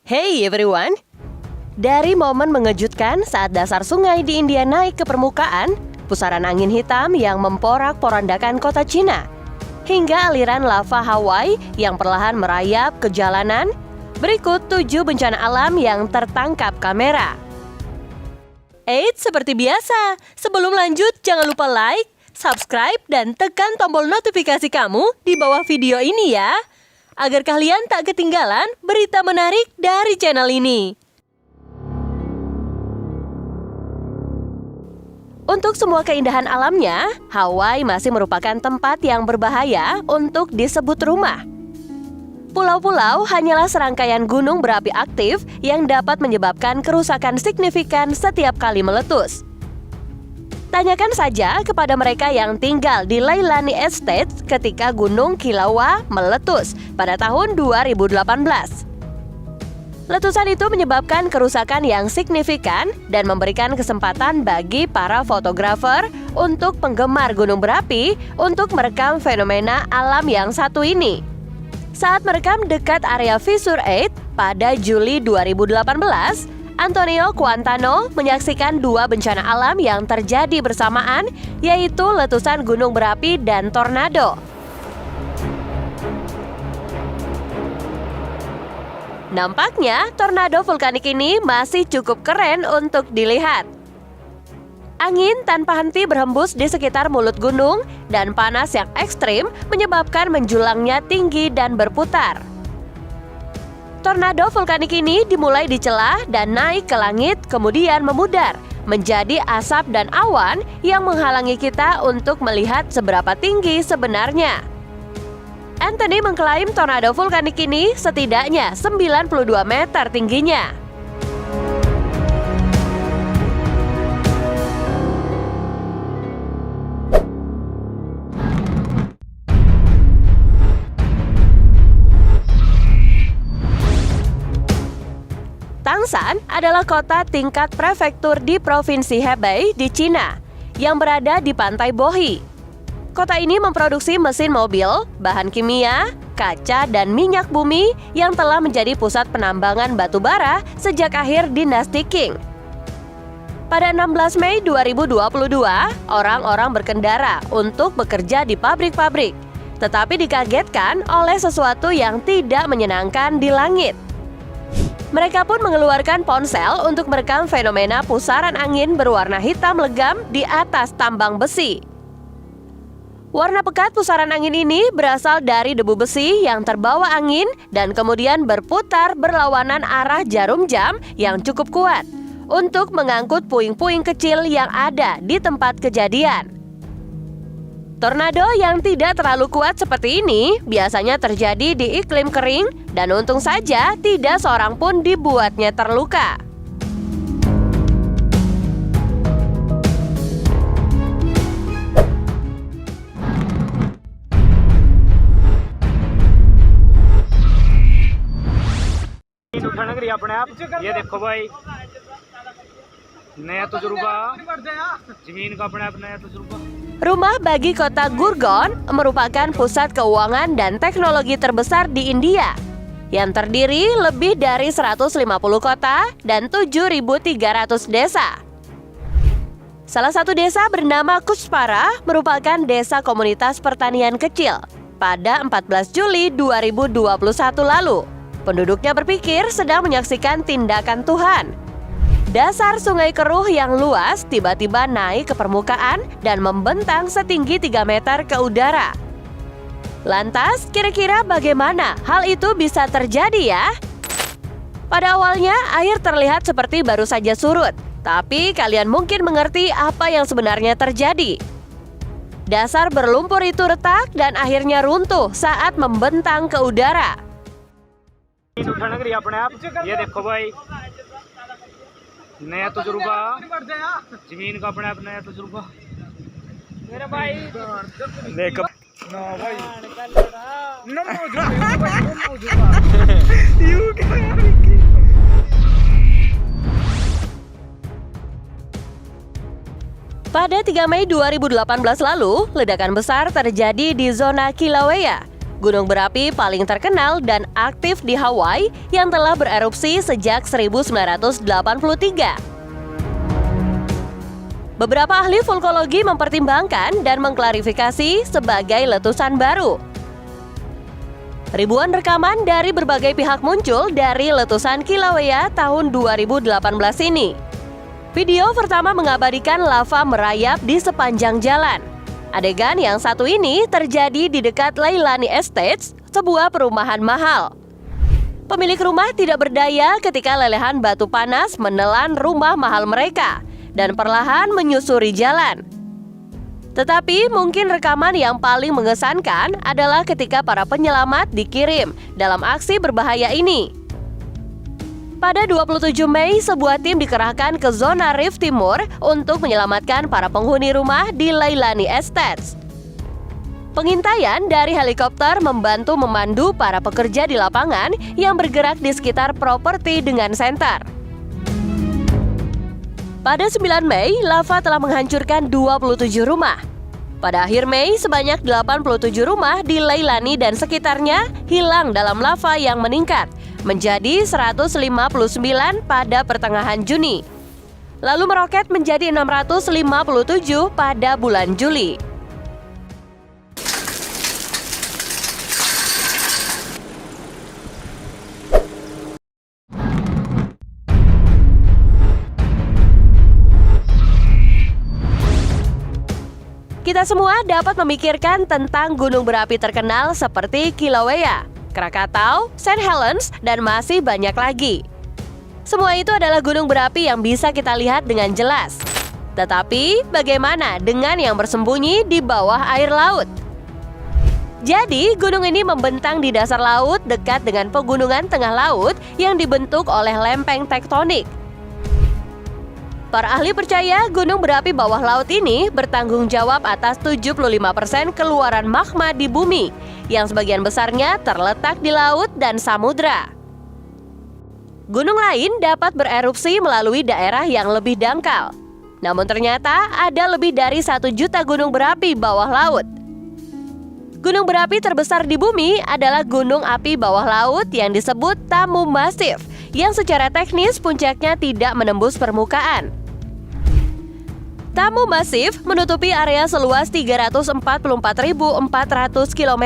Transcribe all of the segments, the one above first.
Hey everyone! Dari momen mengejutkan saat dasar sungai di India naik ke permukaan, pusaran angin hitam yang memporak-porandakan kota Cina, hingga aliran lava Hawaii yang perlahan merayap ke jalanan, berikut 7 bencana alam yang tertangkap kamera. Eits, seperti biasa, sebelum lanjut jangan lupa like, subscribe, dan tekan tombol notifikasi kamu di bawah video ini ya, agar kalian tak ketinggalan berita menarik dari channel ini. Untuk semua keindahan alamnya, Hawaii masih merupakan tempat yang berbahaya untuk disebut rumah. Pulau-pulau hanyalah serangkaian gunung berapi aktif yang dapat menyebabkan kerusakan signifikan setiap kali meletus. Tanyakan saja kepada mereka yang tinggal di Leilani Estate ketika Gunung Kilauea meletus pada tahun 2018. Letusan itu menyebabkan kerusakan yang signifikan dan memberikan kesempatan bagi para fotografer untuk penggemar gunung berapi untuk merekam fenomena alam yang satu ini. Saat merekam dekat area Fissure 8 pada Juli 2018, Antonio Quintano menyaksikan 2 bencana alam yang terjadi bersamaan, yaitu letusan gunung berapi dan tornado. Nampaknya tornado vulkanik ini masih cukup keren untuk dilihat. Angin tanpa henti berhembus di sekitar mulut gunung dan panas yang ekstrim menyebabkan menjulangnya tinggi dan berputar. Tornado vulkanik ini dimulai di celah dan naik ke langit, kemudian memudar menjadi asap dan awan yang menghalangi kita untuk melihat seberapa tinggi sebenarnya. Anthony mengklaim tornado vulkanik ini setidaknya 92 meter tingginya. Tangshan adalah kota tingkat prefektur di Provinsi Hebei di Cina yang berada di pantai Bohi. Kota ini memproduksi mesin mobil, bahan kimia, kaca, dan minyak bumi yang telah menjadi pusat penambangan batu bara sejak akhir dinasti Qing. Pada 16 Mei 2022, orang-orang berkendara untuk bekerja di pabrik-pabrik, tetapi dikagetkan oleh sesuatu yang tidak menyenangkan di langit. Mereka pun mengeluarkan ponsel untuk merekam fenomena pusaran angin berwarna hitam legam di atas tambang besi. Warna pekat pusaran angin ini berasal dari debu besi yang terbawa angin dan kemudian berputar berlawanan arah jarum jam yang cukup kuat untuk mengangkut puing-puing kecil yang ada di tempat kejadian. Tornado yang tidak terlalu kuat seperti ini biasanya terjadi di iklim kering dan untung saja tidak seorang pun dibuatnya terluka. अपने आप ये देखो भाई नया तजुर्बा जमीन का अपने आप नया तजुर्बा. Rumah bagi kota Gurgaon merupakan pusat keuangan dan teknologi terbesar di India yang terdiri lebih dari 150 kota dan 7.300 desa. Salah satu desa bernama Kuchpara merupakan desa komunitas pertanian kecil pada 14 Juli 2021 lalu. Penduduknya berpikir sedang menyaksikan tindakan Tuhan. Dasar sungai keruh yang luas tiba-tiba naik ke permukaan dan membentang setinggi 3 meter ke udara. Lantas, kira-kira bagaimana hal itu bisa terjadi ya? Pada awalnya, air terlihat seperti baru saja surut, tapi kalian mungkin mengerti apa yang sebenarnya terjadi. Dasar berlumpur itu retak dan akhirnya runtuh saat membentang ke udara. ये देखो भाई नया तजुर्बा जमीन का अपने आप नया तजुर्बा मेरे भाई देखो ना भाई ना Pada 3 Mei 2018 lalu, ledakan besar terjadi di zona Kilauea, gunung berapi paling terkenal dan aktif di Hawaii yang telah bererupsi sejak 1983. Beberapa ahli vulkanologi mempertimbangkan dan mengklarifikasi sebagai letusan baru. Ribuan rekaman dari berbagai pihak muncul dari letusan Kilauea tahun 2018 ini. Video pertama mengabadikan lava merayap di sepanjang jalan. Adegan yang satu ini terjadi di dekat Leilani Estates, sebuah perumahan mahal. Pemilik rumah tidak berdaya ketika lelehan batu panas menelan rumah mahal mereka dan perlahan menyusuri jalan. Tetapi mungkin rekaman yang paling mengesankan adalah ketika para penyelamat dikirim dalam aksi berbahaya ini. Pada 27 Mei, sebuah tim dikerahkan ke zona Reef Timur untuk menyelamatkan para penghuni rumah di Leilani Estates. Pengintaian dari helikopter membantu memandu para pekerja di lapangan yang bergerak di sekitar properti dengan senter. Pada 9 Mei, lava telah menghancurkan 27 rumah. Pada akhir Mei, sebanyak 87 rumah di Leilani dan sekitarnya hilang dalam lava yang meningkat menjadi 159 pada pertengahan Juni, lalu meroket menjadi 657 pada bulan Juli. Kita semua dapat memikirkan tentang gunung berapi terkenal seperti Kilauea, Krakatau, St. Helens, dan masih banyak lagi. Semua itu adalah gunung berapi yang bisa kita lihat dengan jelas. Tetapi, bagaimana dengan yang bersembunyi di bawah air laut? Jadi, gunung ini membentang di dasar laut dekat dengan pegunungan tengah laut yang dibentuk oleh lempeng tektonik. Para ahli percaya gunung berapi bawah laut ini bertanggung jawab atas 75% keluaran magma di bumi, yang sebagian besarnya terletak di laut dan samudra. Gunung lain dapat bererupsi melalui daerah yang lebih dangkal. Namun ternyata ada lebih dari 1 juta gunung berapi bawah laut. Gunung berapi terbesar di bumi adalah gunung api bawah laut yang disebut Tamu Massif, yang secara teknis puncaknya tidak menembus permukaan. Tamu Massif menutupi area seluas 344.400 km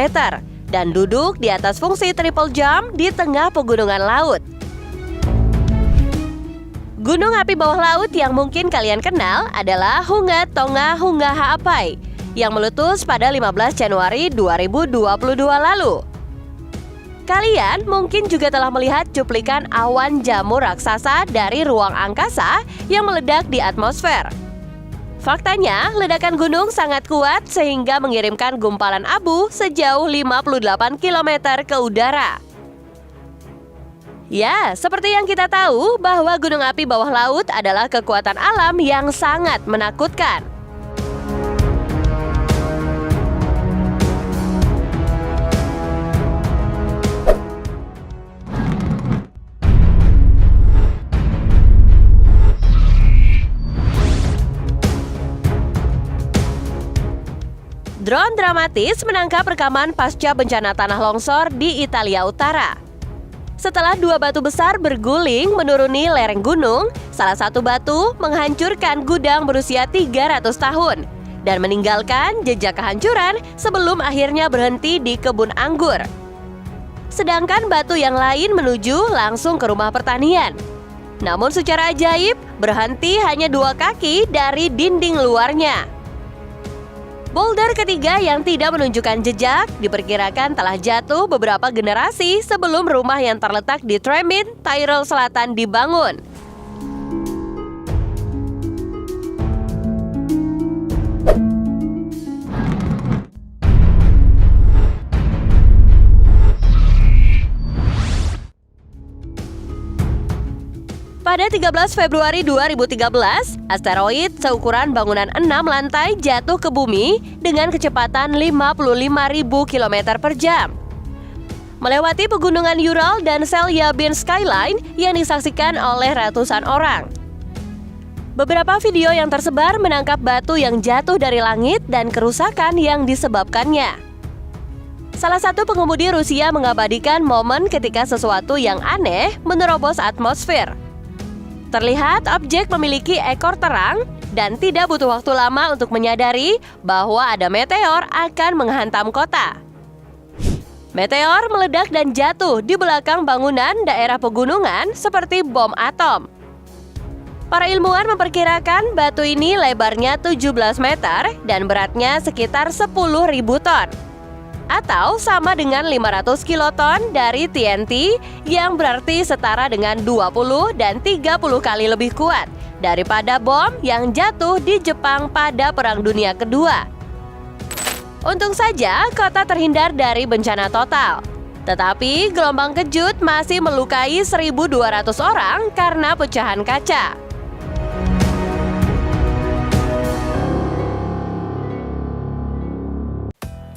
dan duduk di atas fungsi triple jump di tengah pegunungan laut. Gunung api bawah laut yang mungkin kalian kenal adalah Hunga Tonga Hunga Ha'apai yang meletus pada 15 Januari 2022 lalu. Kalian mungkin juga telah melihat cuplikan awan jamur raksasa dari ruang angkasa yang meledak di atmosfer. Faktanya, ledakan gunung sangat kuat sehingga mengirimkan gumpalan abu sejauh 58 km ke udara. Ya, seperti yang kita tahu bahwa gunung api bawah laut adalah kekuatan alam yang sangat menakutkan. Drone dramatis menangkap rekaman pasca bencana tanah longsor di Italia Utara. Setelah 2 batu besar berguling menuruni lereng gunung, salah satu batu menghancurkan gudang berusia 300 tahun dan meninggalkan jejak kehancuran sebelum akhirnya berhenti di kebun anggur. Sedangkan batu yang lain menuju langsung ke rumah pertanian. Namun secara ajaib, berhenti hanya 2 kaki dari dinding luarnya. Boulder ketiga yang tidak menunjukkan jejak diperkirakan telah jatuh beberapa generasi sebelum rumah yang terletak di Tremit, Tyrol Selatan dibangun. Pada 13 Februari 2013, asteroid seukuran bangunan 6 lantai jatuh ke bumi dengan kecepatan 55.000 km per jam. Melewati pegunungan Ural dan Chelyabinsk Skyline yang disaksikan oleh ratusan orang. Beberapa video yang tersebar menangkap batu yang jatuh dari langit dan kerusakan yang disebabkannya. Salah satu pengemudi Rusia mengabadikan momen ketika sesuatu yang aneh menerobos atmosfer. Terlihat objek memiliki ekor terang dan tidak butuh waktu lama untuk menyadari bahwa ada meteor akan menghantam kota. Meteor meledak dan jatuh di belakang bangunan daerah pegunungan seperti bom atom. Para ilmuwan memperkirakan batu ini lebarnya 17 meter dan beratnya sekitar 10.000 ton. Atau sama dengan 500 kiloton dari TNT yang berarti setara dengan 20 dan 30 kali lebih kuat daripada bom yang jatuh di Jepang pada Perang Dunia Kedua. Untung saja kota terhindar dari bencana total. Tetapi gelombang kejut masih melukai 1.200 orang karena pecahan kaca.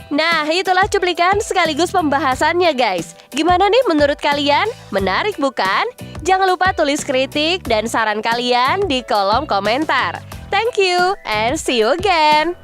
Nah, itulah cuplikan sekaligus pembahasannya guys. Gimana nih menurut kalian? Menarik bukan? Jangan lupa tulis kritik dan saran kalian di kolom komentar. Thank you and see you again.